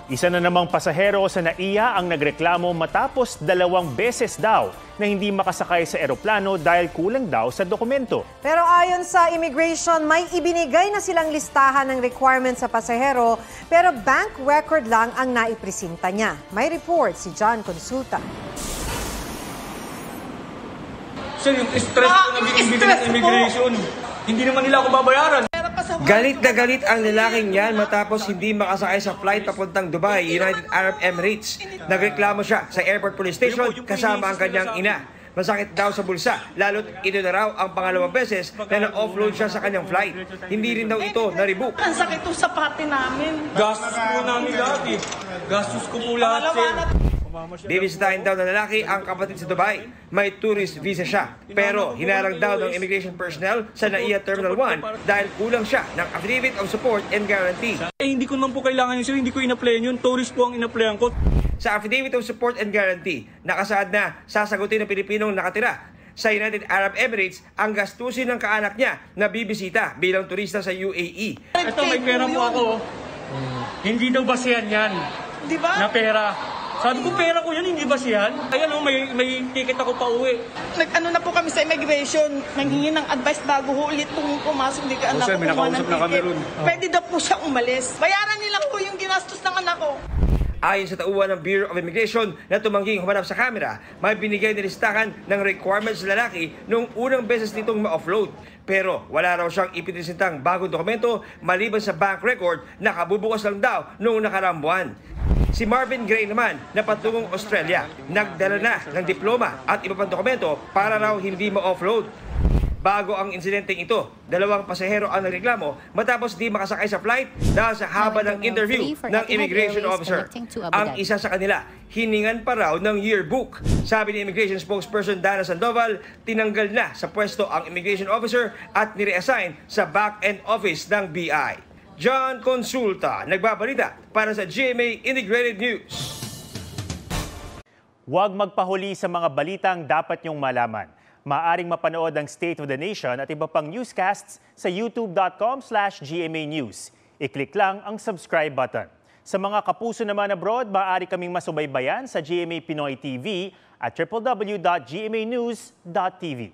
Isa na namang pasahero sa NAIA ang nagreklamo matapos 2 beses daw na hindi makasakay sa eroplano dahil kulang daw sa dokumento. Pero ayon sa immigration, may ibinigay na silang listahan ng requirements sa pasahero pero bank record lang ang naipresinta niya. May report si John Consulta. Sir, yung stress ko na binibigyan ng immigration, hindi naman nila ako babayaran. Galit na galit ang lalaking yan matapos hindi makasakay sa flight papuntang Dubai, United Arab Emirates. Nagreklamo siya sa airport police station kasama ang kanyang ina. Masakit daw sa bulsa, lalo't ito na raw ang pangalawang beses na na-offload siya sa kanyang flight. Hindi rin daw ito na-rebook. Ang sakit po sa pati namin. Gastos po namin lahat eh. Gastos ko po lahat, sir. Bibisitahin daw ng lalaki ang kapatid sa Dubai. May tourist visa siya. Pero hinarang daw ng immigration personnel sa NAIA Terminal 1 dahil kulang siya ng Affidavit of Support and Guarantee. Hindi ko naman po kailangan yun, sir. Hindi ko in-applyan yun. Tourist po ang in-applyan ko. Sa Affidavit of Support and Guarantee, nakasaad na sasagutin ng Pilipinong nakatira sa United Arab Emirates ang gastusin ng kaanak niya na bibisita bilang turista sa UAE. Ito, may pera po ako. Hindi daw basihan yan. Di ba? Na pera. Sabi ko, pera ko yan, hindi basihan. Ayan o, may ticket ako pa uwi. Nag-ano na po kami sa immigration, nanghingi ng advice bago ulit kung pumasok, hindi ka anak sir, ko may kumuha ng nakausap na kami ticket. ron. Pwede daw po siya umalis. Bayaran nila po yung ginastos ng anak ko. Ayon sa tauhan ng Bureau of Immigration na tumangging humarap sa kamera, may binigay na listahan ng requirements sa lalaki noong unang beses nitong ma-offload. Pero wala raw siyang ipinresentang bagong dokumento maliban sa bank record na kabubukas lang daw noong nakaraang buwan. Si Marvin Gray naman na patungong Australia, nagdala na ng diploma at iba pang dokumento para raw hindi ma-offload. Bago ang insidenteng ito, 2 pasahero ang nagreklamo matapos di makasakay sa flight dahil sa haba ng interview ng immigration officer. Ang isa sa kanila, hiningan pa raw ng yearbook. Sabi ni immigration spokesperson Dana Sandoval, tinanggal na sa pwesto ang immigration officer at nire-assign sa back-end office ng BI. John Consulta, nagbabalita para sa GMA Integrated News. Huwag magpahuli sa mga balitang dapat niyong malaman. Maaring mapanood ang State of the Nation at iba pang newscasts sa youtube.com/GMA News. I-click lang ang subscribe button. Sa mga kapuso naman abroad, maaari kaming masubaybayan sa GMA Pinoy TV at www.gmanews.tv.